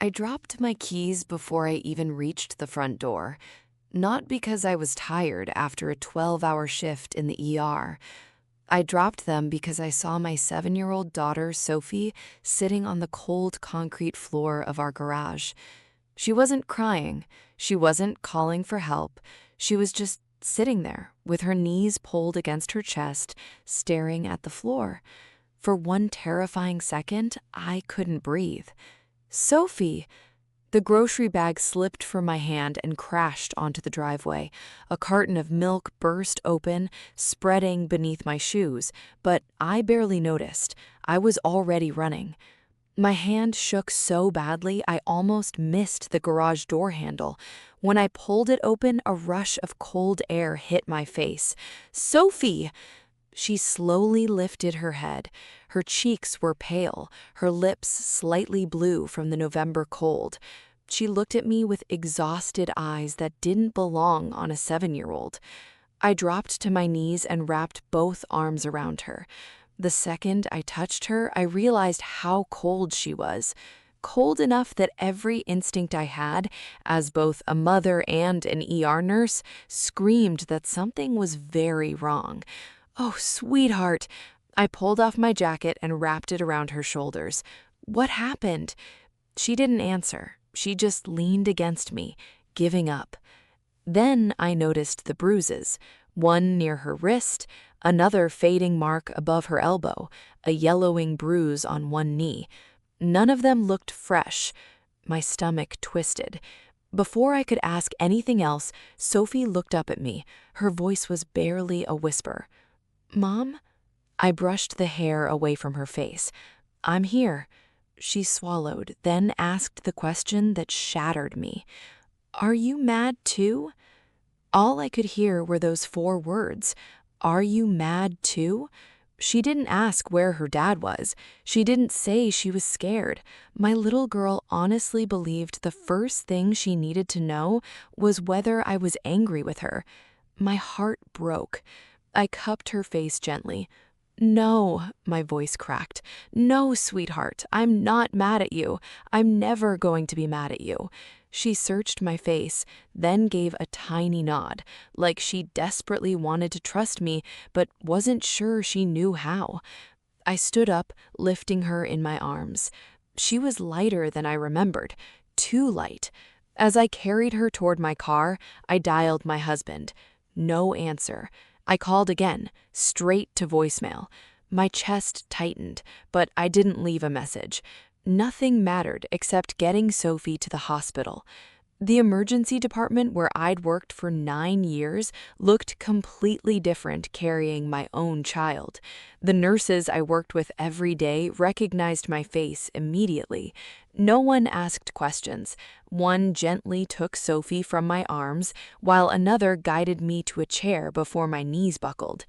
I dropped my keys before I even reached the front door, not because I was tired after a 12-hour shift in the ER. I dropped them because I saw my 7-year-old daughter, Sophie, sitting on the cold concrete floor of our garage. She wasn't crying. She wasn't calling for help. She was just sitting there, with her knees pulled against her chest, staring at the floor. For one terrifying second, I couldn't breathe. Sophie! The grocery bag slipped from my hand and crashed onto the driveway. A carton of milk burst open, spreading beneath my shoes, but I barely noticed. I was already running. My hand shook so badly I almost missed the garage door handle. When I pulled it open, a rush of cold air hit my face. "Sophie!" She slowly lifted her head. Her cheeks were pale, her lips slightly blue from the November cold. She looked at me with exhausted eyes that didn't belong on a 7-year-old. I dropped to my knees and wrapped both arms around her. The second I touched her, I realized how cold she was. Cold enough that every instinct I had, as both a mother and an ER nurse, screamed that something was very wrong. "Oh, sweetheart." I pulled off my jacket and wrapped it around her shoulders. "What happened?" She didn't answer. She just leaned against me, giving up. Then I noticed the bruises, one near her wrist, another fading mark above her elbow, a yellowing bruise on one knee. None of them looked fresh. My stomach twisted. Before I could ask anything else, Sophie looked up at me. Her voice was barely a whisper. "Mom?" I brushed the hair away from her face. "I'm here." She swallowed, then asked the question that shattered me. "Are you mad too?" All I could hear were those 4 words. "Are you mad too?" She didn't ask where her dad was. She didn't say she was scared. My little girl honestly believed the first thing she needed to know was whether I was angry with her. My heart broke. I cupped her face gently. "No," my voice cracked. "No, sweetheart, I'm not mad at you. I'm never going to be mad at you." She searched my face, then gave a tiny nod, like she desperately wanted to trust me, but wasn't sure she knew how. I stood up, lifting her in my arms. She was lighter than I remembered, too light. As I carried her toward my car, I dialed my husband. No answer. I called again, straight to voicemail. My chest tightened, but I didn't leave a message. Nothing mattered except getting Sophie to the hospital. The emergency department where I'd worked for 9 years looked completely different carrying my own child. The nurses I worked with every day recognized my face immediately. No one asked questions. One gently took Sophie from my arms, while another guided me to a chair before my knees buckled.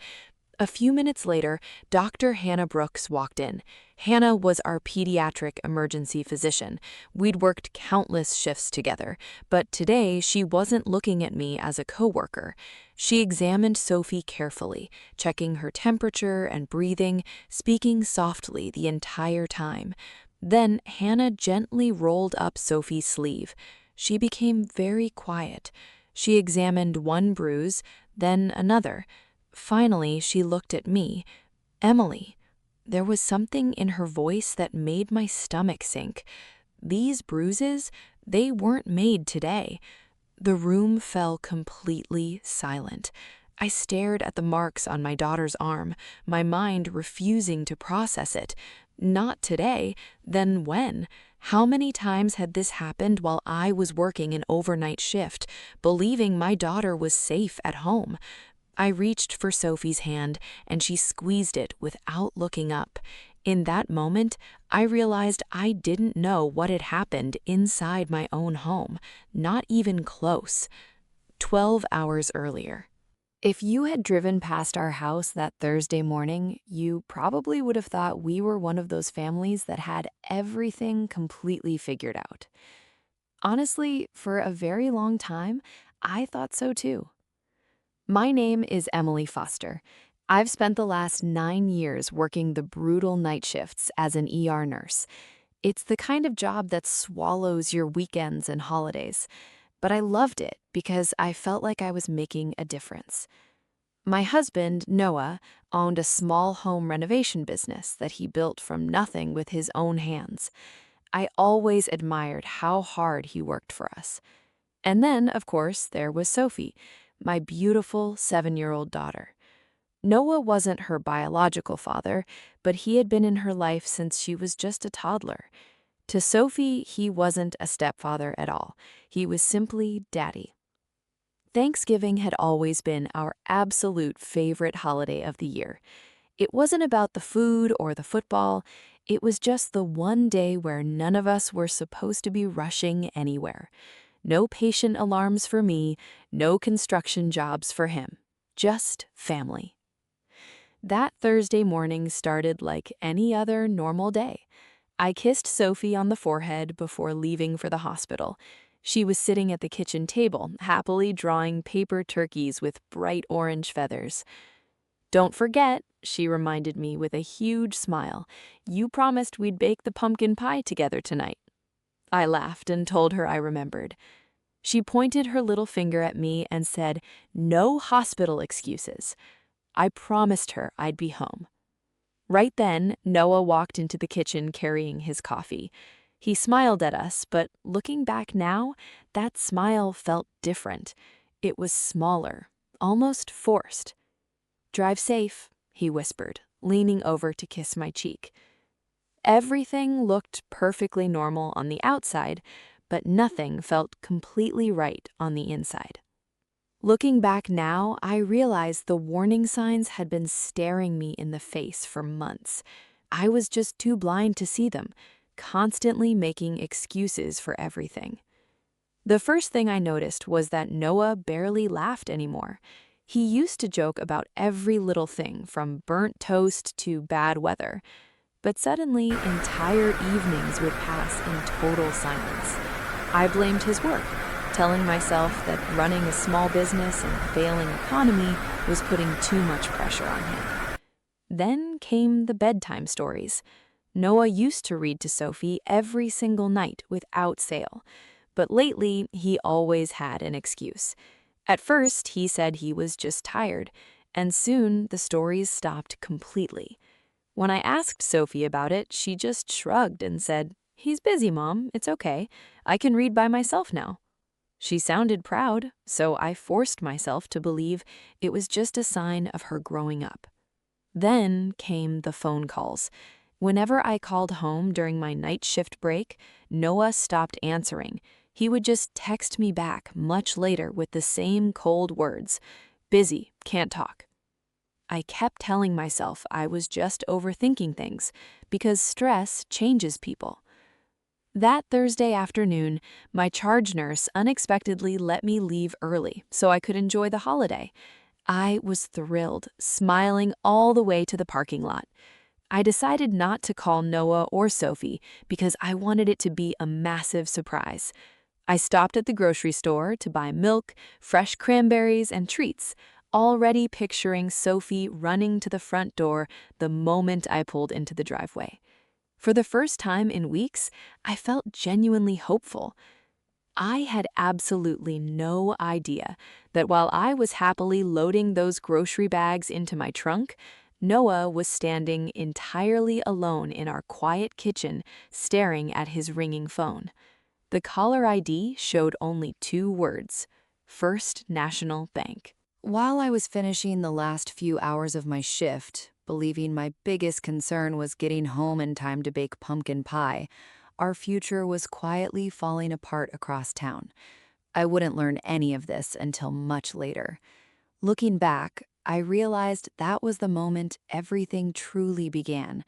A few minutes later, Dr. Hannah Brooks walked in. Hannah was our pediatric emergency physician. We'd worked countless shifts together, but today she wasn't looking at me as a coworker. She examined Sophie carefully, checking her temperature and breathing, speaking softly the entire time. Then Hannah gently rolled up Sophie's sleeve. She became very quiet. She examined one bruise, then another. Finally, she looked at me. "Emily." There was something in her voice that made my stomach sink. These bruises, they weren't made today. The room fell completely silent. I stared at the marks on my daughter's arm, my mind refusing to process it. Not today, then when? How many times had this happened while I was working an overnight shift, believing my daughter was safe at home? I reached for Sophie's hand, and she squeezed it without looking up. In that moment, I realized I didn't know what had happened inside my own home, not even close. 12 hours earlier. If you had driven past our house that Thursday morning, you probably would have thought we were one of those families that had everything completely figured out. Honestly, for a very long time, I thought so too. My name is Emily Foster. I've spent the last 9 years working the brutal night shifts as an ER nurse. It's the kind of job that swallows your weekends and holidays, but I loved it because I felt like I was making a difference. My husband, Noah, owned a small home renovation business that he built from nothing with his own hands. I always admired how hard he worked for us. And then, of course, there was Sophie, my beautiful 7-year-old daughter. Noah wasn't her biological father, but he had been in her life since she was just a toddler. To Sophie, he wasn't a stepfather at all. He was simply daddy. Thanksgiving had always been our absolute favorite holiday of the year. It wasn't about the food or the football. It was just the one day where none of us were supposed to be rushing anywhere. No patient alarms for me, no construction jobs for him. Just family. That Thursday morning started like any other normal day. I kissed Sophie on the forehead before leaving for the hospital. She was sitting at the kitchen table, happily drawing paper turkeys with bright orange feathers. "Don't forget," she reminded me with a huge smile, "you promised we'd bake the pumpkin pie together tonight." I laughed and told her I remembered. She pointed her little finger at me and said, "No hospital excuses." I promised her I'd be home. Right then, Noah walked into the kitchen carrying his coffee. He smiled at us, but looking back now, that smile felt different. It was smaller, almost forced. "Drive safe," he whispered, leaning over to kiss my cheek. Everything looked perfectly normal on the outside, but nothing felt completely right on the inside. Looking back now, I realized the warning signs had been staring me in the face for months. I was just too blind to see them, constantly making excuses for everything. The first thing I noticed was that Noah barely laughed anymore. He used to joke about every little thing, from burnt toast to bad weather. But suddenly, entire evenings would pass in total silence. I blamed his work, telling myself that running a small business and failing economy was putting too much pressure on him. Then came the bedtime stories. Noah used to read to Sophie every single night without fail, but lately he always had an excuse. At first, he said he was just tired, and soon the stories stopped completely. When I asked Sophie about it, she just shrugged and said, "He's busy, Mom. It's okay. I can read by myself now." She sounded proud, so I forced myself to believe it was just a sign of her growing up. Then came the phone calls. Whenever I called home during my night shift break, Noah stopped answering. He would just text me back much later with the same cold words, "Busy, can't talk." I kept telling myself I was just overthinking things because stress changes people. That Thursday afternoon, my charge nurse unexpectedly let me leave early so I could enjoy the holiday. I was thrilled, smiling all the way to the parking lot. I decided not to call Noah or Sophie because I wanted it to be a massive surprise. I stopped at the grocery store to buy milk, fresh cranberries, and treats, already picturing Sophie running to the front door the moment I pulled into the driveway. For the first time in weeks, I felt genuinely hopeful. I had absolutely no idea that while I was happily loading those grocery bags into my trunk, Noah was standing entirely alone in our quiet kitchen, staring at his ringing phone. The caller ID showed only 2 words: First National Bank. While I was finishing the last few hours of my shift, believing my biggest concern was getting home in time to bake pumpkin pie, our future was quietly falling apart across town. I wouldn't learn any of this until much later. Looking back, I realized that was the moment everything truly began.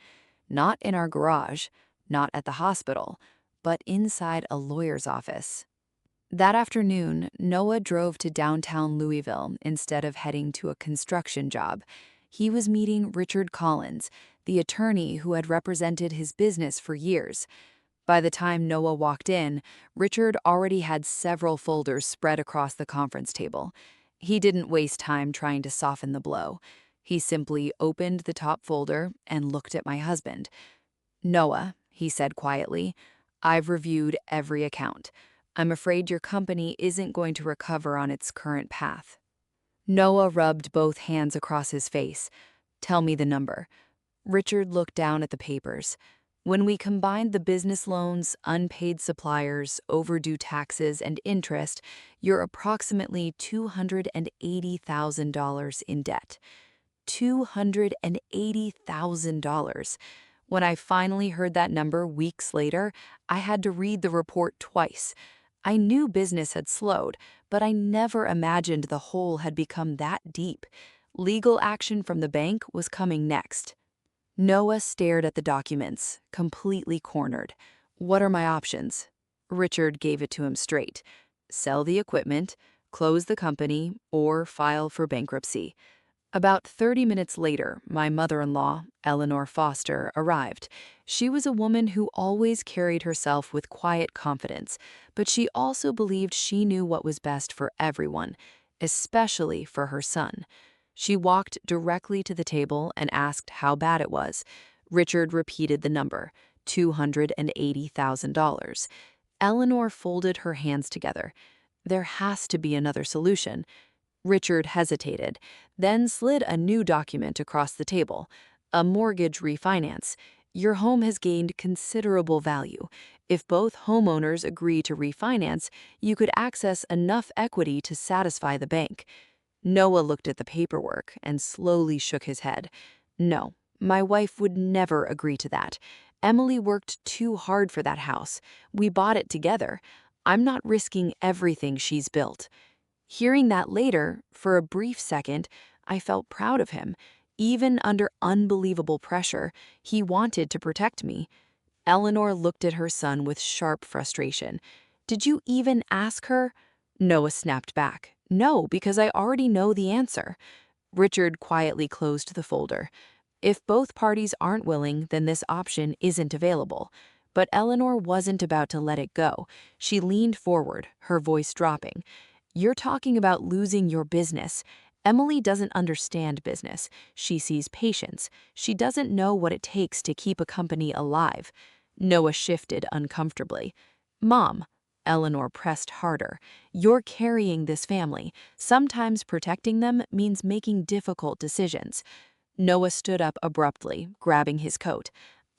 Not in our garage, not at the hospital, but inside a lawyer's office. That afternoon, Noah drove to downtown Louisville instead of heading to a construction job. He was meeting Richard Collins, the attorney who had represented his business for years. By the time Noah walked in, Richard already had several folders spread across the conference table. He didn't waste time trying to soften the blow. He simply opened the top folder and looked at my husband. "Noah," he said quietly. "I've reviewed every account. I'm afraid your company isn't going to recover on its current path." Noah rubbed both hands across his face. "Tell me the number." Richard looked down at the papers. "When we combined the business loans, unpaid suppliers, overdue taxes, and interest, you're approximately $280,000 in debt." $280,000. When I finally heard that number weeks later, I had to read the report twice. I knew business had slowed, but I never imagined the hole had become that deep. Legal action from the bank was coming next. Noah stared at the documents, completely cornered. "What are my options?" Richard gave it to him straight. "Sell the equipment, close the company, or file for bankruptcy." About 30 minutes later, my mother-in-law, Eleanor Foster, arrived. She was a woman who always carried herself with quiet confidence, but she also believed she knew what was best for everyone, especially for her son. She walked directly to the table and asked how bad it was. Richard repeated the number, $280,000. Eleanor folded her hands together. "There has to be another solution." Richard hesitated, then slid a new document across the table. "A mortgage refinance. Your home has gained considerable value. If both homeowners agree to refinance, you could access enough equity to satisfy the bank." Noah looked at the paperwork and slowly shook his head. "No, my wife would never agree to that. Emily worked too hard for that house. We bought it together. I'm not risking everything she's built." Hearing that later, for a brief second, I felt proud of him. Even under unbelievable pressure, he wanted to protect me. Eleanor looked at her son with sharp frustration. "Did you even ask her?" Noah snapped back. "No, because I already know the answer." Richard quietly closed the folder. "If both parties aren't willing, then this option isn't available." But Eleanor wasn't about to let it go. She leaned forward, her voice dropping. "You're talking about losing your business. Emily doesn't understand business. She sees patience. She doesn't know what it takes to keep a company alive." Noah shifted uncomfortably. "Mom," Eleanor pressed harder, "you're carrying this family. Sometimes protecting them means making difficult decisions." Noah stood up abruptly, grabbing his coat.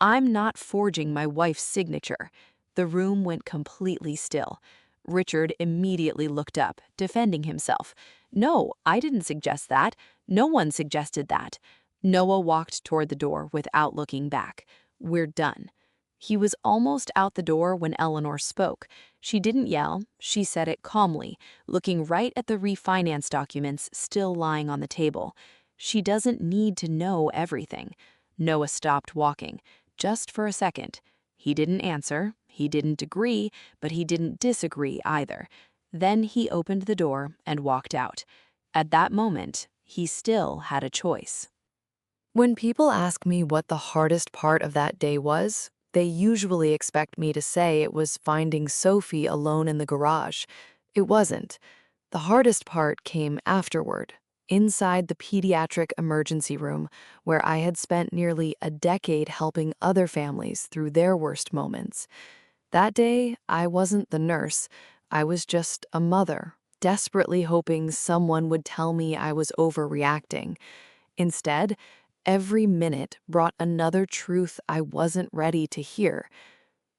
"I'm not forging my wife's signature." The room went completely still. Richard immediately looked up, defending himself. "No, I didn't suggest that. No one suggested that." Noah walked toward the door without looking back. "We're done." He was almost out the door when Eleanor spoke. She didn't yell, she said it calmly, looking right at the refinance documents still lying on the table. "She doesn't need to know everything." Noah stopped walking, just for a second. He didn't answer, he didn't agree, but he didn't disagree either. Then he opened the door and walked out. At that moment, he still had a choice. When people ask me what the hardest part of that day was, they usually expect me to say it was finding Sophie alone in the garage. It wasn't. The hardest part came afterward, inside the pediatric emergency room, where I had spent nearly a decade helping other families through their worst moments. That day, I wasn't the nurse. I was just a mother, desperately hoping someone would tell me I was overreacting. Instead, every minute brought another truth I wasn't ready to hear.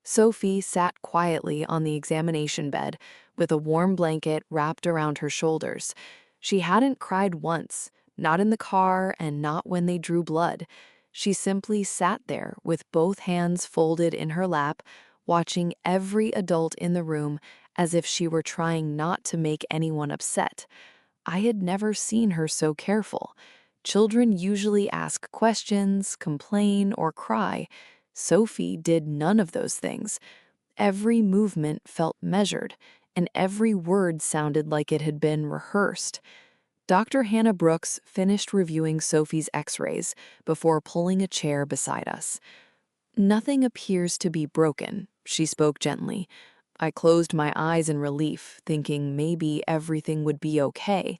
Sophie sat quietly on the examination bed with a warm blanket wrapped around her shoulders. She hadn't cried once, not in the car and not when they drew blood. She simply sat there with both hands folded in her lap, watching every adult in the room as if she were trying not to make anyone upset. I had never seen her so careful. Children usually ask questions, complain, or cry. Sophie did none of those things. Every movement felt measured, and every word sounded like it had been rehearsed. Dr. Hannah Brooks finished reviewing Sophie's x-rays before pulling a chair beside us. "Nothing appears to be broken," she spoke gently. I closed my eyes in relief, thinking maybe everything would be okay.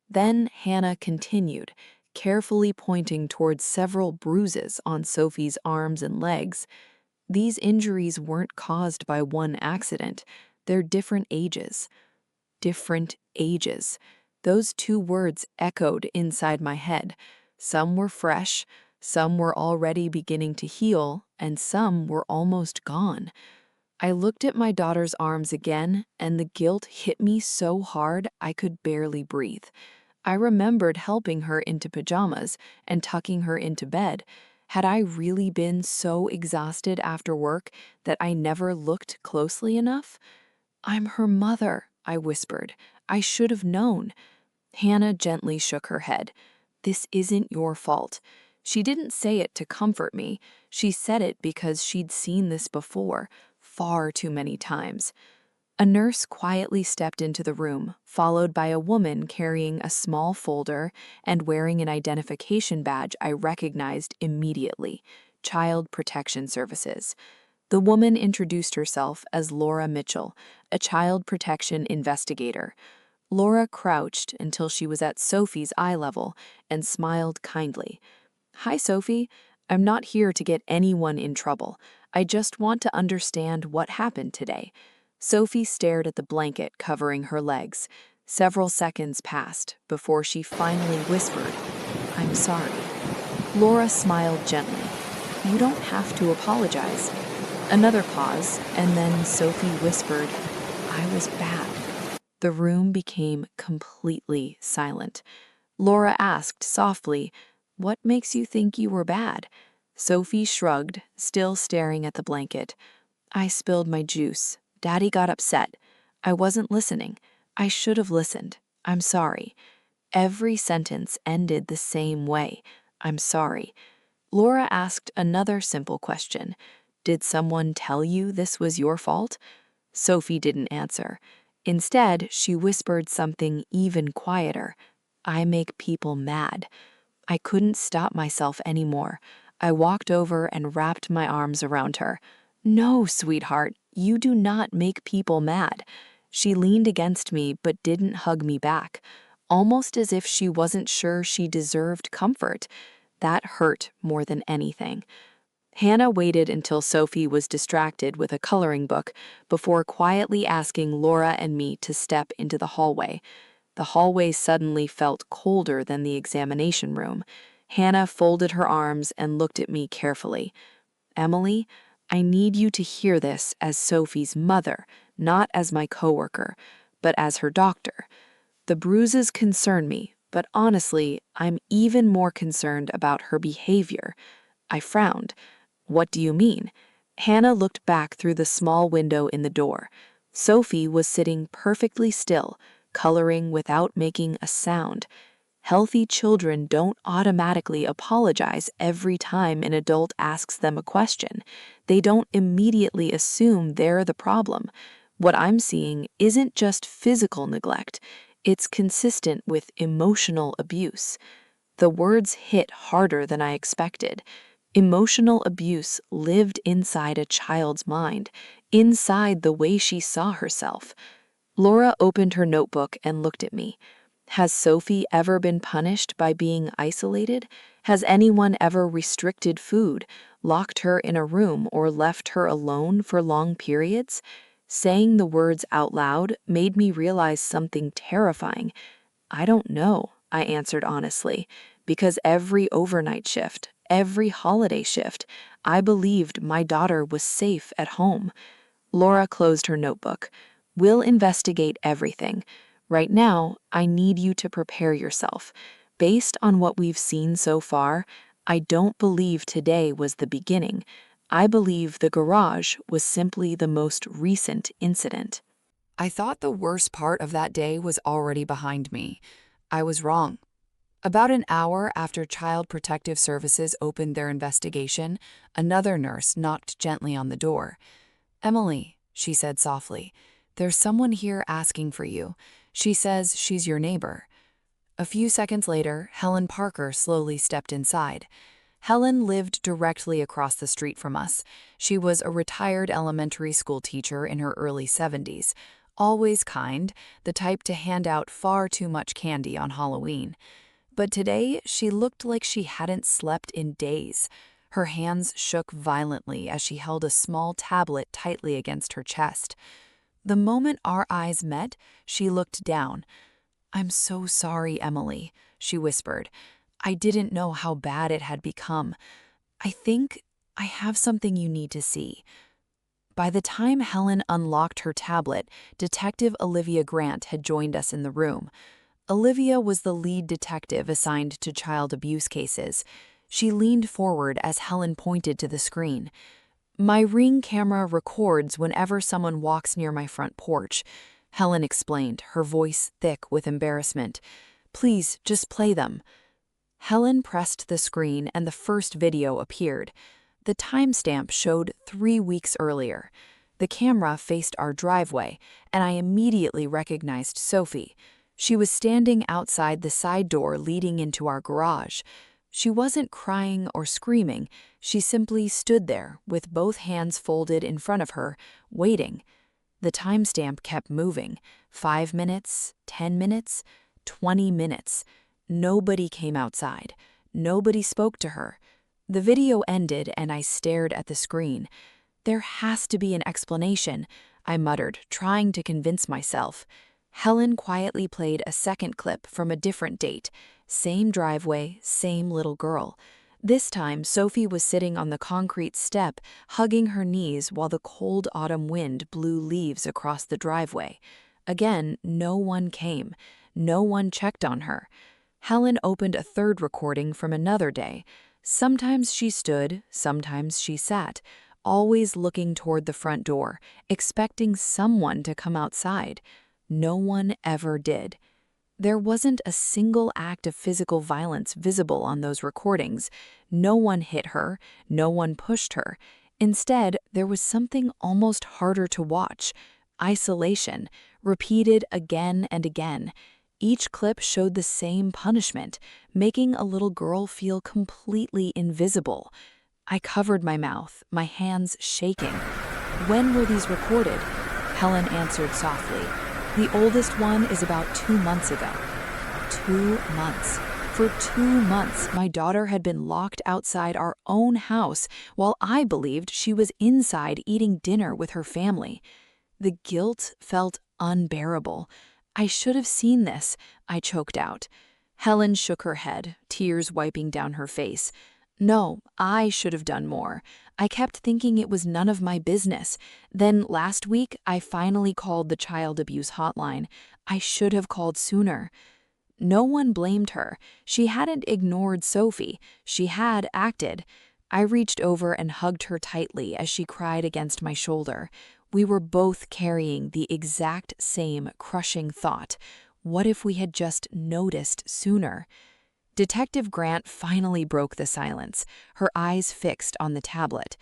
Then Hannah continued, carefully pointing towards several bruises on Sophie's arms and legs. These injuries weren't caused by one accident. They're different ages. Different ages. Those two words echoed inside my head. Some were fresh, some were already beginning to heal, and some were almost gone. I looked at my daughter's arms again, and the guilt hit me so hard I could barely breathe. I remembered helping her into pajamas and tucking her into bed. Had I really been so exhausted after work that I never looked closely enough? "I'm her mother," I whispered. "I should have known." Hannah gently shook her head. "This isn't your fault." She didn't say it to comfort me. She said it because she'd seen this before, far too many times. A nurse quietly stepped into the room, followed by a woman carrying a small folder and wearing an identification badge I recognized immediately: Child Protection Services. The woman introduced herself as Laura Mitchell, a child protection investigator. Laura crouched until she was at Sophie's eye level and smiled kindly. "Hi, Sophie. I'm not here to get anyone in trouble. I just want to understand what happened today." Sophie stared at the blanket covering her legs. Several seconds passed before she finally whispered, "I'm sorry." Laura smiled gently. "You don't have to apologize." Another pause, and then Sophie whispered, "I was bad." The room became completely silent. Laura asked softly, "What makes you think you were bad?" Sophie shrugged, still staring at the blanket. "I spilled my juice. Daddy got upset. I wasn't listening. I should have listened. I'm sorry." Every sentence ended the same way: "I'm sorry." Laura asked another simple question: "Did someone tell you this was your fault?" Sophie didn't answer. Instead, she whispered something even quieter: "I make people mad." I couldn't stop myself anymore. I walked over and wrapped my arms around her. "No, sweetheart, you do not make people mad." She leaned against me but didn't hug me back, almost as if she wasn't sure she deserved comfort. That hurt more than anything. Hannah waited until Sophie was distracted with a coloring book before quietly asking Laura and me to step into the hallway. The hallway suddenly felt colder than the examination room. Hannah folded her arms and looked at me carefully. "Emily, I need you to hear this as Sophie's mother, not as my coworker, but as her doctor. The bruises concern me, but honestly, I'm even more concerned about her behavior." I frowned. "What do you mean?" Hannah looked back through the small window in the door. Sophie was sitting perfectly still, coloring without making a sound. Healthy children don't automatically apologize every time an adult asks them a question. They don't immediately assume they're the problem. What I'm seeing isn't just physical neglect, it's consistent with emotional abuse. The words hit harder than I expected. Emotional abuse lived inside a child's mind, inside the way she saw herself. Laura opened her notebook and looked at me. "Has Sophie ever been punished by being isolated? Has anyone ever restricted food, locked her in a room, or left her alone for long periods?" Saying the words out loud made me realize something terrifying. "I don't know," I answered honestly, because every overnight shift, every holiday shift, I believed my daughter was safe at home. Laura closed her notebook. "We'll investigate everything. Right now, I need you to prepare yourself. Based on what we've seen so far, I don't believe today was the beginning. I believe the garage was simply the most recent incident." I thought the worst part of that day was already behind me. I was wrong. About an hour after Child Protective Services opened their investigation, another nurse knocked gently on the door. "Emily," she said softly, "there's someone here asking for you. She says she's your neighbor." A few seconds later, Helen Parker slowly stepped inside. Helen lived directly across the street from us. She was a retired elementary school teacher in her early 70s, always kind, the type to hand out far too much candy on Halloween. But today, she looked like she hadn't slept in days. Her hands shook violently as she held a small tablet tightly against her chest. The moment our eyes met, she looked down. "I'm so sorry, Emily," she whispered. "I didn't know how bad it had become. I think I have something you need to see." By the time Helen unlocked her tablet, Detective Olivia Grant had joined us in the room. Olivia was the lead detective assigned to child abuse cases. She leaned forward as Helen pointed to the screen. "My Ring camera records whenever someone walks near my front porch," Helen explained, her voice thick with embarrassment. "Please, just play them." Helen pressed the screen and the first video appeared. The timestamp showed 3 weeks earlier. The camera faced our driveway, and I immediately recognized Sophie. She was standing outside the side door leading into our garage. She wasn't crying or screaming. She simply stood there, with both hands folded in front of her, waiting. The timestamp kept moving. 5 minutes, 10 minutes, 20 minutes. Nobody came outside. Nobody spoke to her. The video ended and I stared at the screen. "There has to be an explanation," I muttered, trying to convince myself. Helen quietly played a second clip from a different date. Same driveway, same little girl. This time, Sophie was sitting on the concrete step, hugging her knees while the cold autumn wind blew leaves across the driveway. Again, no one came. No one checked on her. Helen opened a third recording from another day. Sometimes she stood, sometimes she sat, always looking toward the front door, expecting someone to come outside. No one ever did. There wasn't a single act of physical violence visible on those recordings. No one hit her, no one pushed her. Instead, there was something almost harder to watch: isolation, repeated again and again. Each clip showed the same punishment, making a little girl feel completely invisible. I covered my mouth, my hands shaking. "When were these recorded?" Helen answered softly. "The oldest one is about 2 months ago." 2 months. For 2 months, my daughter had been locked outside our own house while I believed she was inside eating dinner with her family. The guilt felt unbearable. "I should have seen this," I choked out. Helen shook her head, tears wiping down her face. "No, I should have done more. I kept thinking it was none of my business. Then last week, I finally called the child abuse hotline. I should have called sooner." No one blamed her. She hadn't ignored Sophie. She had acted. I reached over and hugged her tightly as she cried against my shoulder. We were both carrying the exact same crushing thought. What if we had just noticed sooner? Detective Grant finally broke the silence, her eyes fixed on the tablet.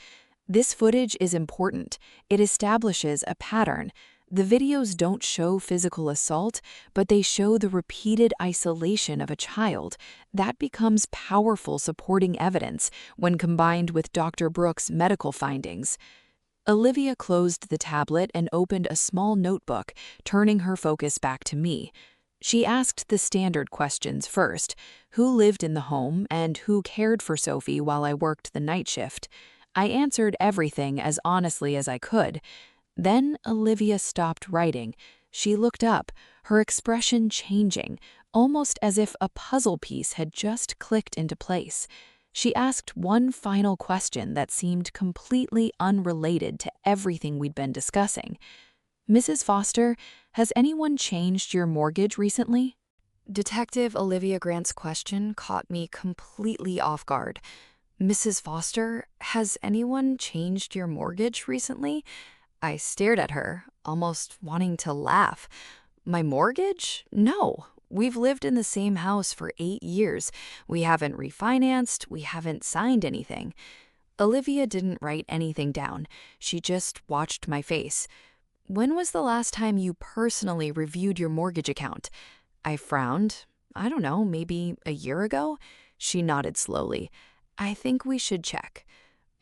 "This footage is important. It establishes a pattern. The videos don't show physical assault, but they show the repeated isolation of a child. That becomes powerful supporting evidence when combined with Dr. Brooks' medical findings." Olivia closed the tablet and opened a small notebook, turning her focus back to me. She asked the standard questions first: who lived in the home and who cared for Sophie while I worked the night shift. I answered everything as honestly as I could. Then Olivia stopped writing. She looked up, her expression changing, almost as if a puzzle piece had just clicked into place. She asked one final question that seemed completely unrelated to everything we'd been discussing. "Mrs. Foster, has anyone changed your mortgage recently?" Detective Olivia Grant's question caught me completely off guard. "Mrs. Foster, has anyone changed your mortgage recently?" I stared at her, almost wanting to laugh. "My mortgage? No. We've lived in the same house for 8 years. We haven't refinanced, we haven't signed anything." Olivia didn't write anything down. She just watched my face. "When was the last time you personally reviewed your mortgage account?" I frowned. "I don't know, maybe a year ago?" She nodded slowly. "I think we should check."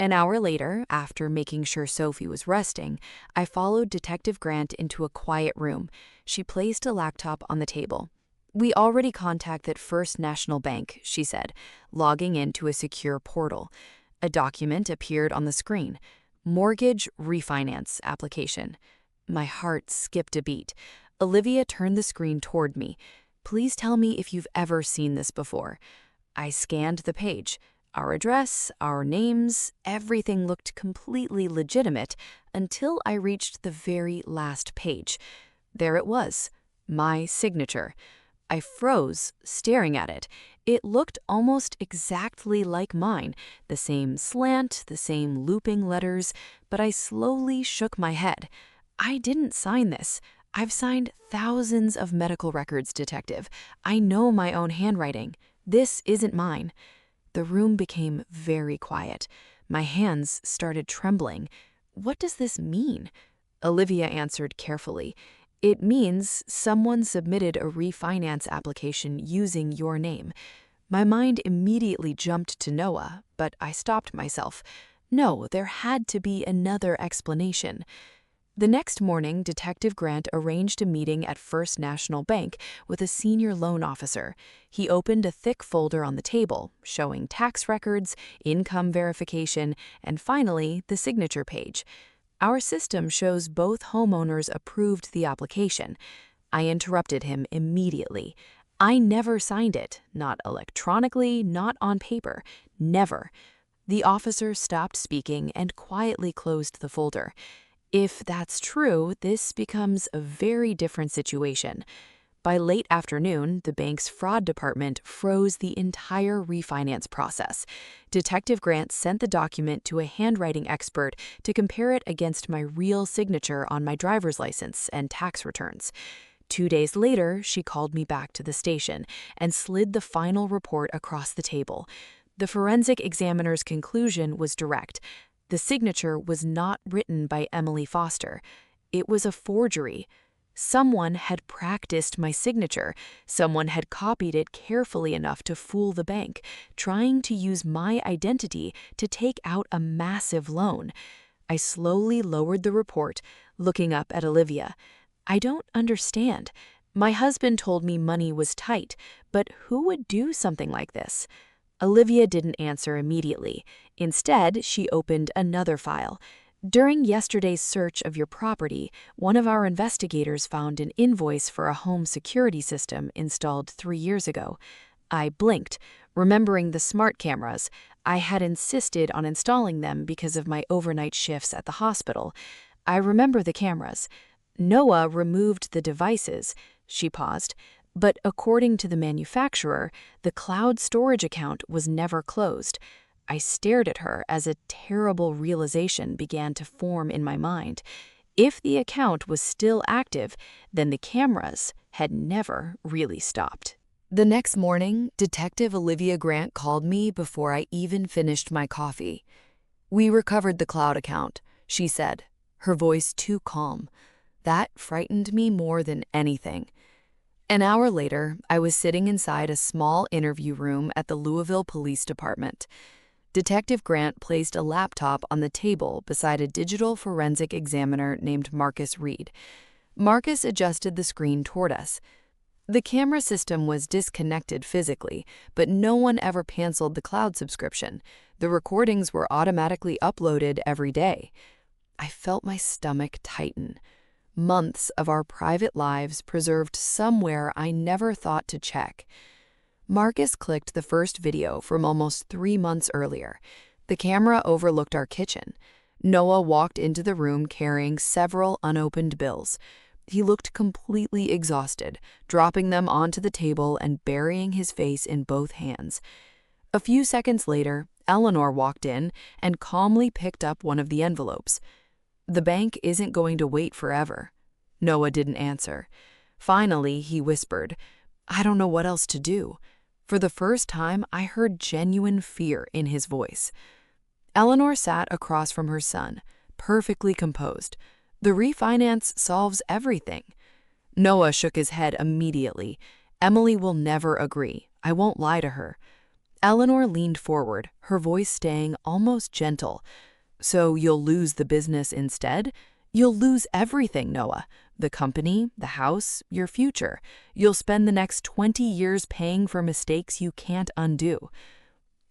An hour later, after making sure Sophie was resting, I followed Detective Grant into a quiet room. She placed a laptop on the table. "We already contacted First National Bank," she said, logging into a secure portal. A document appeared on the screen. Mortgage refinance application. My heart skipped a beat. Olivia turned the screen toward me. Please tell me if you've ever seen this before. I scanned the page. Our address, our names, everything looked completely legitimate until I reached the very last page. There it was, my signature. I froze, staring at it. It looked almost exactly like mine, the same slant, the same looping letters, but I slowly shook my head. I didn't sign this. I've signed thousands of medical records, detective. I know my own handwriting. This isn't mine. The room became very quiet. My hands started trembling. What does this mean? Olivia answered carefully. It means someone submitted a refinance application using your name. My mind immediately jumped to Noah, but I stopped myself. No, there had to be another explanation. The next morning, Detective Grant arranged a meeting at First National Bank with a senior loan officer. He opened a thick folder on the table, showing tax records, income verification, and finally, the signature page. Our system shows both homeowners approved the application. I interrupted him immediately. I never signed it, not electronically, not on paper, never. The officer stopped speaking and quietly closed the folder. If that's true, this becomes a very different situation. By late afternoon, the bank's fraud department froze the entire refinance process. Detective Grant sent the document to a handwriting expert to compare it against my real signature on my driver's license and tax returns. 2 days later, she called me back to the station and slid the final report across the table. The forensic examiner's conclusion was direct. The signature was not written by Emily Foster. It was a forgery. Someone had practiced my signature. Someone had copied it carefully enough to fool the bank, trying to use my identity to take out a massive loan. I slowly lowered the report, looking up at Olivia. I don't understand. My husband told me money was tight, but who would do something like this? Olivia didn't answer immediately. Instead, she opened another file. During yesterday's search of your property, one of our investigators found an invoice for a home security system installed 3 years ago. I blinked, remembering the smart cameras. I had insisted on installing them because of my overnight shifts at the hospital. I remember the cameras. Noah removed the devices. She paused. But according to the manufacturer, the cloud storage account was never closed. I stared at her as a terrible realization began to form in my mind. If the account was still active, then the cameras had never really stopped. The next morning, Detective Olivia Grant called me before I even finished my coffee. "We recovered the cloud account," she said, her voice too calm. That frightened me more than anything. An hour later, I was sitting inside a small interview room at the Louisville Police Department. Detective Grant placed a laptop on the table beside a digital forensic examiner named Marcus Reed. Marcus adjusted the screen toward us. The camera system was disconnected physically, but no one ever canceled the cloud subscription. The recordings were automatically uploaded every day. I felt my stomach tighten. Months of our private lives preserved somewhere I never thought to check. Marcus clicked the first video from almost 3 months earlier. The camera overlooked our kitchen. Noah walked into the room carrying several unopened bills. He looked completely exhausted, dropping them onto the table and burying his face in both hands. A few seconds later, Eleanor walked in and calmly picked up one of the envelopes. "The bank isn't going to wait forever." Noah didn't answer. Finally, he whispered, "I don't know what else to do." For the first time, I heard genuine fear in his voice. Eleanor sat across from her son, perfectly composed. "The refinance solves everything." Noah shook his head immediately. "Emily will never agree. I won't lie to her." Eleanor leaned forward, her voice staying almost gentle. "So you'll lose the business instead? You'll lose everything, Noah. The company, the house, your future. You'll spend the next 20 years paying for mistakes you can't undo."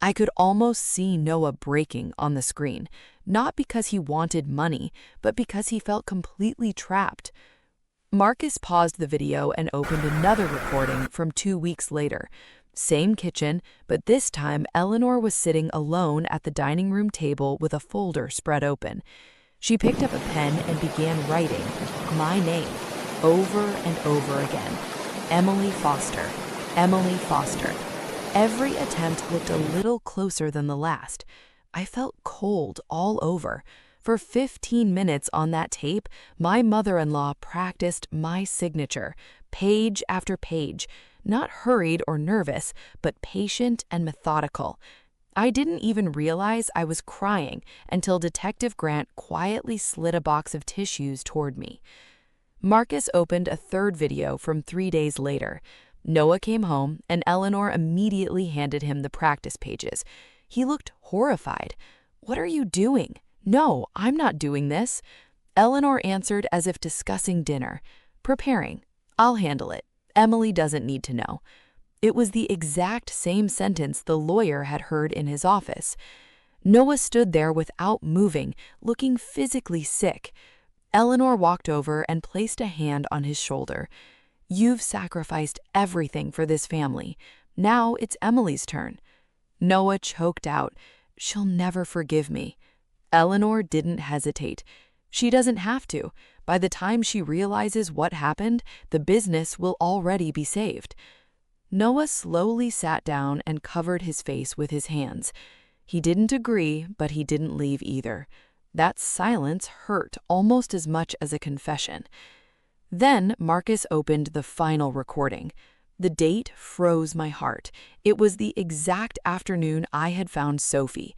I could almost see Noah breaking on the screen, not because he wanted money, but because he felt completely trapped. Marcus paused the video and opened another recording from 2 weeks later. Same kitchen, but this time Eleanor was sitting alone at the dining room table with a folder spread open. She picked up a pen and began writing my name over and over again. Emily Foster. Emily Foster. Every attempt looked a little closer than the last. I felt cold all over. For 15 minutes on that tape, my mother-in-law practiced my signature, page after page, not hurried or nervous, but patient and methodical. I didn't even realize I was crying until Detective Grant quietly slid a box of tissues toward me. Marcus opened a third video from 3 days later. Noah came home, and Eleanor immediately handed him the practice pages. He looked horrified. "What are you doing?" "No, I'm not doing this." Eleanor answered as if discussing dinner. "Preparing. I'll handle it. Emily doesn't need to know." It was the exact same sentence the lawyer had heard in his office. Noah stood there without moving, looking physically sick. Eleanor walked over and placed a hand on his shoulder. "You've sacrificed everything for this family. Now it's Emily's turn." Noah choked out, "She'll never forgive me." Eleanor didn't hesitate. She doesn't have to. By the time she realizes what happened, the business will already be saved. Noah slowly sat down and covered his face with his hands. He didn't agree, but he didn't leave either. That silence hurt almost as much as a confession. Then Marcus opened the final recording. The date froze my heart. It was the exact afternoon I had found Sophie.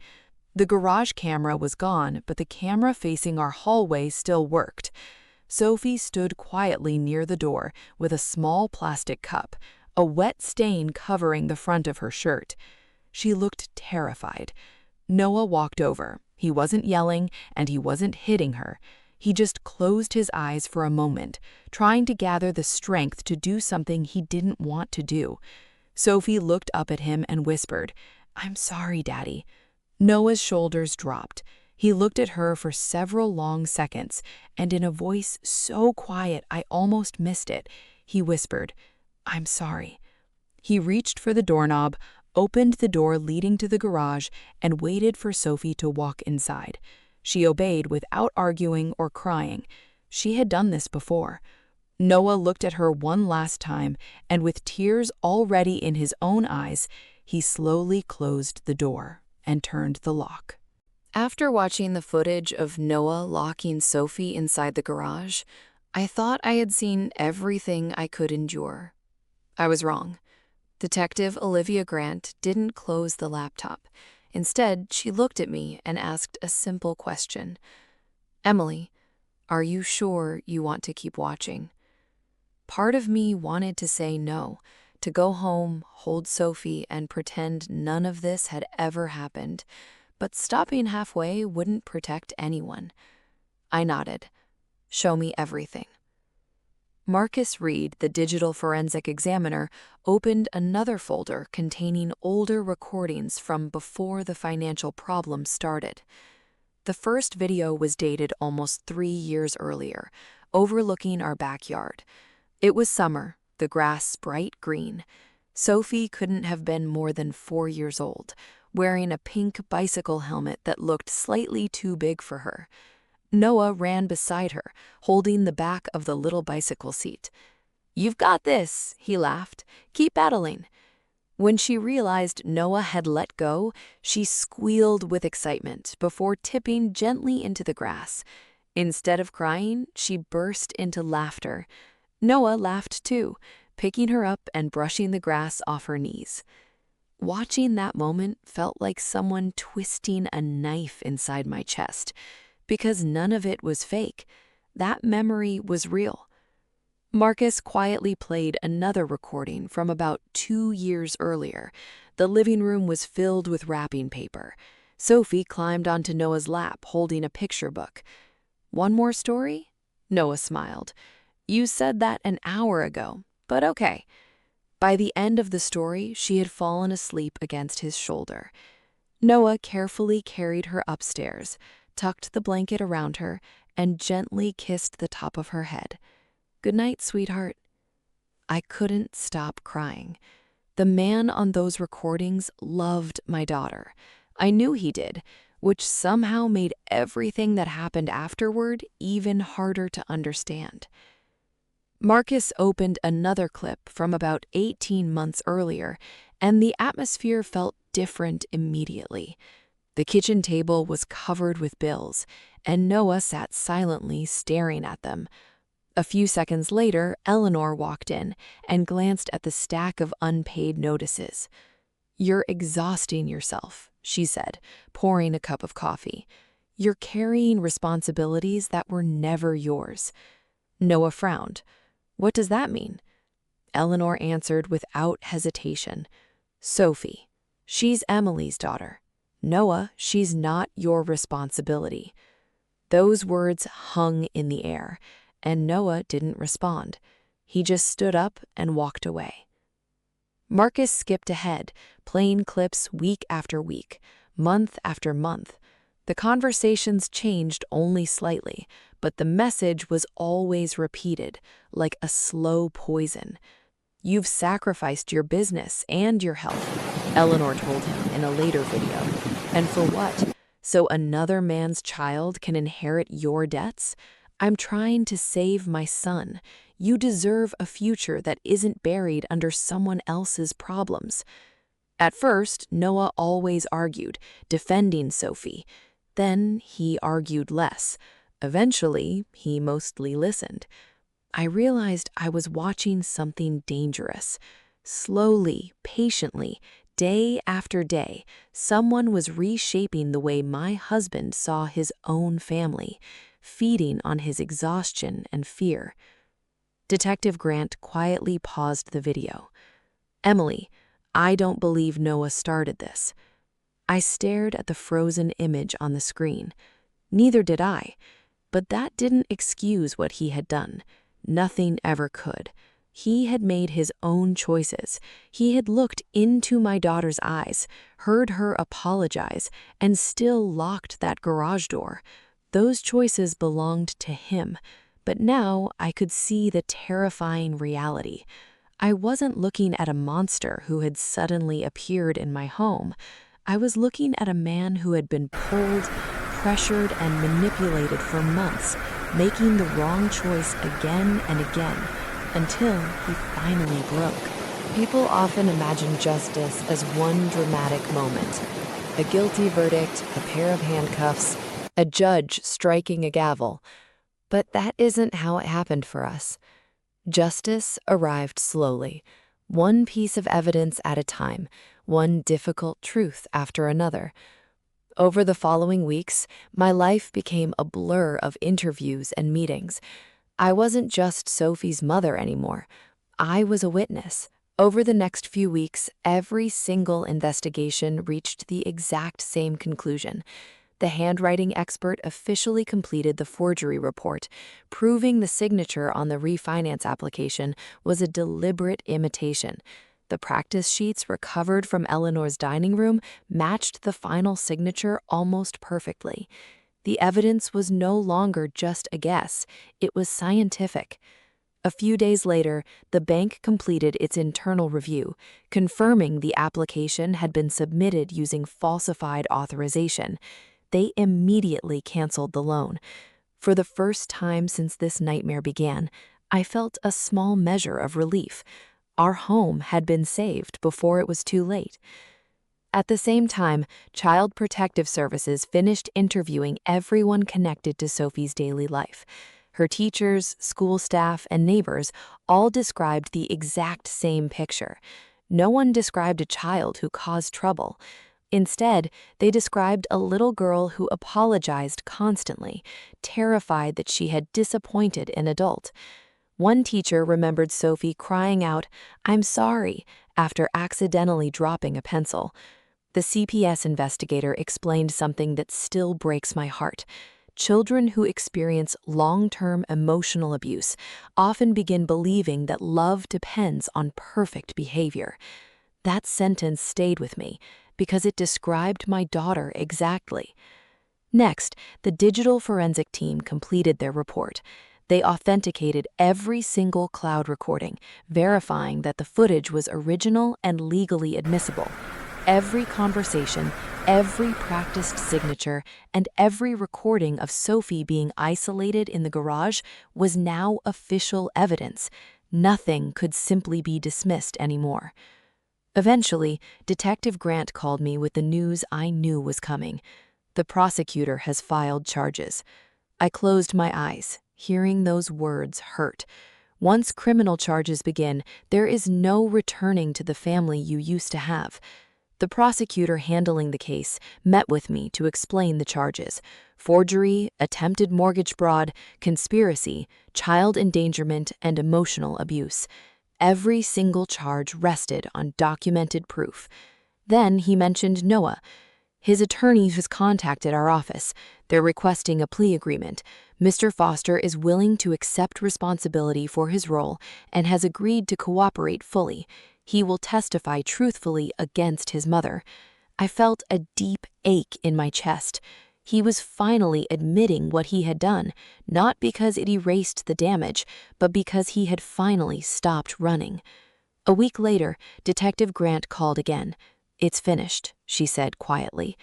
The garage camera was gone, but the camera facing our hallway still worked. Sophie stood quietly near the door with a small plastic cup, a wet stain covering the front of her shirt. She looked terrified. Noah walked over. He wasn't yelling, and he wasn't hitting her. He just closed his eyes for a moment, trying to gather the strength to do something he didn't want to do. Sophie looked up at him and whispered, "I'm sorry, Daddy." Noah's shoulders dropped. He looked at her for several long seconds, and in a voice so quiet I almost missed it, he whispered, "I'm sorry." He reached for the doorknob, opened the door leading to the garage, and waited for Sophie to walk inside. She obeyed without arguing or crying. She had done this before. Noah looked at her one last time, and with tears already in his own eyes, he slowly closed the door and turned the lock. After watching the footage of Noah locking Sophie inside the garage, I thought I had seen everything I could endure. I was wrong. Detective Olivia Grant didn't close the laptop. Instead, she looked at me and asked a simple question. "Emily, are you sure you want to keep watching?" Part of me wanted to say no, to go home, hold Sophie, and pretend none of this had ever happened. But stopping halfway wouldn't protect anyone. I nodded. "Show me everything." Marcus Reed, the digital forensic examiner, opened another folder containing older recordings from before the financial problem started. The first video was dated almost 3 years earlier, overlooking our backyard. It was summer, the grass bright green. Sophie couldn't have been more than 4 years old, wearing a pink bicycle helmet that looked slightly too big for her. Noah ran beside her, holding the back of the little bicycle seat. "You've got this," he laughed. "Keep battling." When she realized Noah had let go, she squealed with excitement before tipping gently into the grass. Instead of crying, she burst into laughter. Noah laughed too, picking her up and brushing the grass off her knees. Watching that moment felt like someone twisting a knife inside my chest. Because none of it was fake. That memory was real. Marcus quietly played another recording from about 2 years earlier. The living room was filled with wrapping paper. Sophie climbed onto Noah's lap, holding a picture book. "One more story?" Noah smiled. "You said that an hour ago, but okay." By the end of the story, she had fallen asleep against his shoulder. Noah carefully carried her upstairs, tucked the blanket around her, and gently kissed the top of her head. "Good night, sweetheart." I couldn't stop crying. The man on those recordings loved my daughter. I knew he did, which somehow made everything that happened afterward even harder to understand. Marcus opened another clip from about 18 months earlier, and the atmosphere felt different immediately. The kitchen table was covered with bills, and Noah sat silently staring at them. A few seconds later, Eleanor walked in and glanced at the stack of unpaid notices. "You're exhausting yourself," she said, pouring a cup of coffee. "You're carrying responsibilities that were never yours." Noah frowned. "What does that mean?" Eleanor answered without hesitation. "Sophie. She's Emily's daughter. Noah, she's not your responsibility." Those words hung in the air, and Noah didn't respond. He just stood up and walked away. Marcus skipped ahead, playing clips week after week, month after month. The conversations changed only slightly, but the message was always repeated, like a slow poison. "You've sacrificed your business and your health," Eleanor told him in a later video. "And for what? So another man's child can inherit your debts? I'm trying to save my son. You deserve a future that isn't buried under someone else's problems." At first, Noah always argued, defending Sophie. Then he argued less. Eventually, he mostly listened. I realized I was watching something dangerous. Slowly, patiently, day after day, someone was reshaping the way my husband saw his own family, feeding on his exhaustion and fear. Detective Grant quietly paused the video. "Emily, I don't believe Noah started this." I stared at the frozen image on the screen. Neither did I. But that didn't excuse what he had done. Nothing ever could. He had made his own choices. He had looked into my daughter's eyes, heard her apologize, and still locked that garage door. Those choices belonged to him. But now I could see the terrifying reality. I wasn't looking at a monster who had suddenly appeared in my home. I was looking at a man who had been pulled, pressured, and manipulated for months, making the wrong choice again and again, until he finally broke. People often imagine justice as one dramatic moment. A guilty verdict, a pair of handcuffs, a judge striking a gavel. But that isn't how it happened for us. Justice arrived slowly, one piece of evidence at a time, one difficult truth after another. Over the following weeks, my life became a blur of interviews and meetings. I wasn't just Sophie's mother anymore. I was a witness. Over the next few weeks, every single investigation reached the exact same conclusion. The handwriting expert officially completed the forgery report, proving the signature on the refinance application was a deliberate imitation. The practice sheets recovered from Eleanor's dining room matched the final signature almost perfectly. The evidence was no longer just a guess, it was scientific. A few days later, the bank completed its internal review, confirming the application had been submitted using falsified authorization. They immediately canceled the loan. For the first time since this nightmare began, I felt a small measure of relief. Our home had been saved before it was too late. At the same time, Child Protective Services finished interviewing everyone connected to Sophie's daily life. Her teachers, school staff, and neighbors all described the exact same picture. No one described a child who caused trouble. Instead, they described a little girl who apologized constantly, terrified that she had disappointed an adult. One teacher remembered Sophie crying out, "I'm sorry," after accidentally dropping a pencil. The CPS investigator explained something that still breaks my heart. Children who experience long-term emotional abuse often begin believing that love depends on perfect behavior. That sentence stayed with me because it described my daughter exactly. Next, the digital forensic team completed their report. They authenticated every single cloud recording, verifying that the footage was original and legally admissible. Every conversation, every practiced signature, and every recording of Sophie being isolated in the garage was now official evidence. Nothing could simply be dismissed anymore. Eventually, Detective Grant called me with the news I knew was coming. The prosecutor has filed charges. I closed my eyes. Hearing those words hurt. Once criminal charges begin, there is no returning to the family you used to have. The prosecutor handling the case met with me to explain the charges: forgery, attempted mortgage fraud, conspiracy, child endangerment, and emotional abuse. Every single charge rested on documented proof. Then he mentioned Noah. His attorney has contacted our office. They're requesting a plea agreement. Mr. Foster is willing to accept responsibility for his role and has agreed to cooperate fully. He will testify truthfully against his mother. I felt a deep ache in my chest. He was finally admitting what he had done, not because it erased the damage, but because he had finally stopped running. A week later, Detective Grant called again. "It's finished," she said quietly.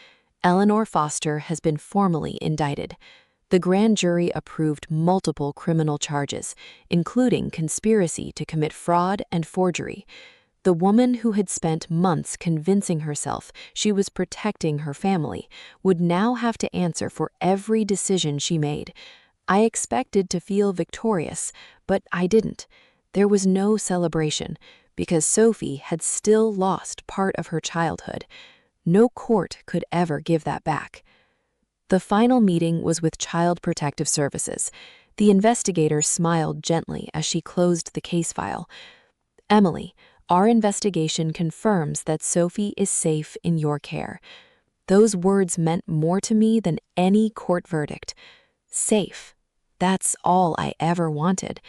"Eleanor Foster has been formally indicted." The grand jury approved multiple criminal charges, including conspiracy to commit fraud and forgery. The woman who had spent months convincing herself she was protecting her family would now have to answer for every decision she made. I expected to feel victorious, but I didn't. There was no celebration, because Sophie had still lost part of her childhood. No court could ever give that back. The final meeting was with Child Protective Services. The investigator smiled gently as she closed the case file. "Emily, our investigation confirms that Sophie is safe in your care." Those words meant more to me than any court verdict. Safe. That's all I ever wanted.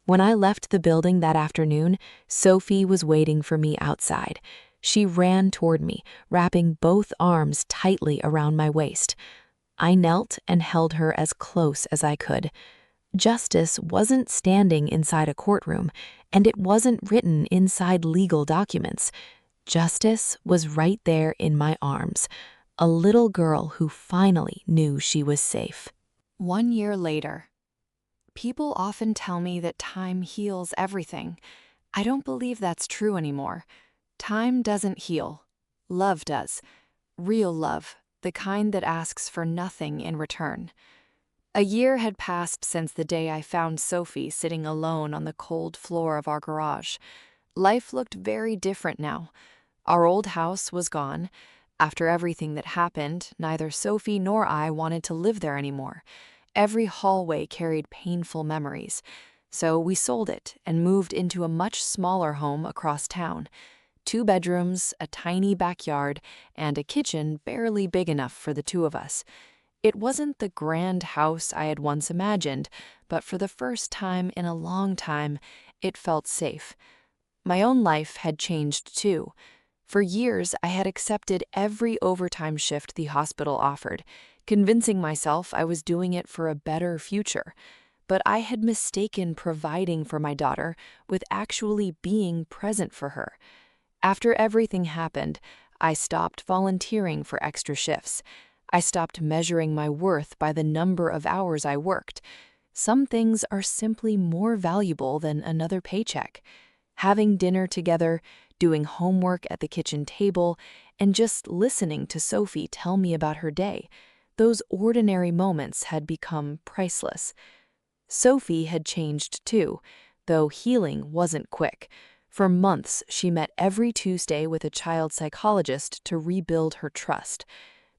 When I left the building that afternoon, Sophie was waiting for me outside. She ran toward me, wrapping both arms tightly around my waist. I knelt and held her as close as I could. Justice wasn't standing inside a courtroom, and it wasn't written inside legal documents. Justice was right there in my arms, a little girl who finally knew she was safe. 1 year later. People often tell me that time heals everything. I don't believe that's true anymore. Time doesn't heal. Love does. Real love, the kind that asks for nothing in return. A year had passed since the day I found Sophie sitting alone on the cold floor of our garage. Life looked very different now. Our old house was gone. After everything that happened, neither Sophie nor I wanted to live there anymore. Every hallway carried painful memories. So we sold it and moved into a much smaller home across town. 2 bedrooms, a tiny backyard, and a kitchen barely big enough for the two of us. It wasn't the grand house I had once imagined, but for the first time in a long time, it felt safe. My own life had changed too. For years, I had accepted every overtime shift the hospital offered, convincing myself I was doing it for a better future. But I had mistaken providing for my daughter with actually being present for her. After everything happened, I stopped volunteering for extra shifts. I stopped measuring my worth by the number of hours I worked. Some things are simply more valuable than another paycheck. Having dinner together, doing homework at the kitchen table, and just listening to Sophie tell me about her day, those ordinary moments had become priceless. Sophie had changed too, though healing wasn't quick. For months, she met every Tuesday with a child psychologist to rebuild her trust.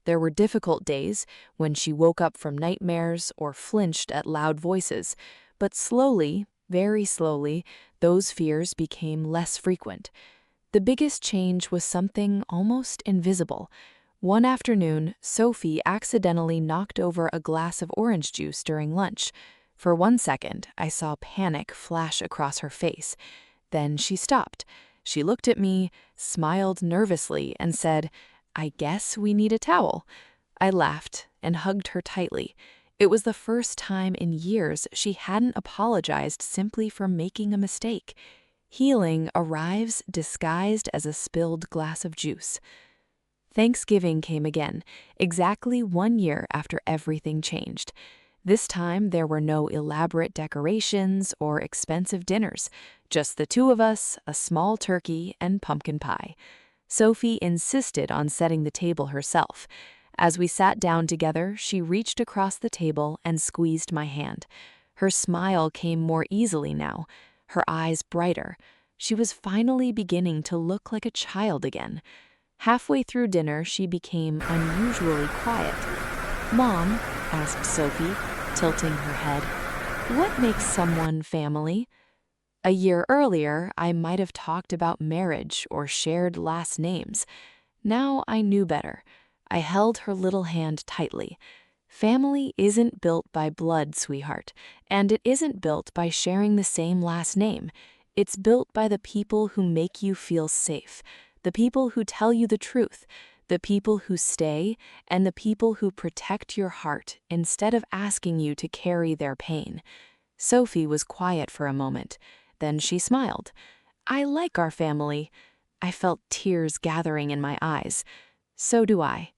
There were difficult days when she woke up from nightmares or flinched at loud voices, but slowly, very slowly, those fears became less frequent. The biggest change was something almost invisible. One afternoon, Sophie accidentally knocked over a glass of orange juice during lunch. For 1 second, I saw panic flash across her face. Then she stopped. She looked at me, smiled nervously, and said, "I guess we need a towel." I laughed and hugged her tightly. It was the first time in years she hadn't apologized simply for making a mistake. Healing arrives disguised as a spilled glass of juice. Thanksgiving came again, exactly 1 year after everything changed. This time, there were no elaborate decorations or expensive dinners, just the two of us, a small turkey, and pumpkin pie. Sophie insisted on setting the table herself. As we sat down together, she reached across the table and squeezed my hand. Her smile came more easily now, her eyes brighter. She was finally beginning to look like a child again. Halfway through dinner, she became unusually quiet. "Mom," asked Sophie, tilting her head, "what makes someone family?" A year earlier, I might have talked about marriage or shared last names. Now I knew better. I held her little hand tightly. Family isn't built by blood, sweetheart, and it isn't built by sharing the same last name. It's built by the people who make you feel safe, the people who tell you the truth, the people who stay, and the people who protect your heart instead of asking you to carry their pain. Sophie was quiet for a moment. Then she smiled. "I like our family." I felt tears gathering in my eyes. "So do I."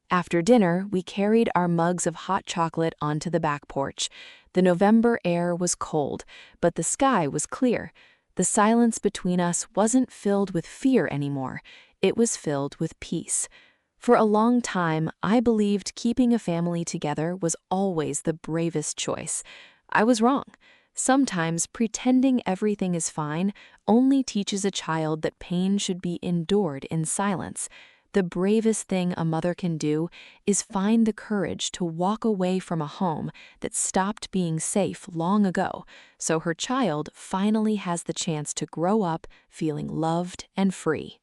After dinner, we carried our mugs of hot chocolate onto the back porch. The November air was cold, but the sky was clear. The silence between us wasn't filled with fear anymore. It was filled with peace. For a long time, I believed keeping a family together was always the bravest choice. I was wrong. Sometimes pretending everything is fine only teaches a child that pain should be endured in silence. The bravest thing a mother can do is find the courage to walk away from a home that stopped being safe long ago, so her child finally has the chance to grow up feeling loved and free.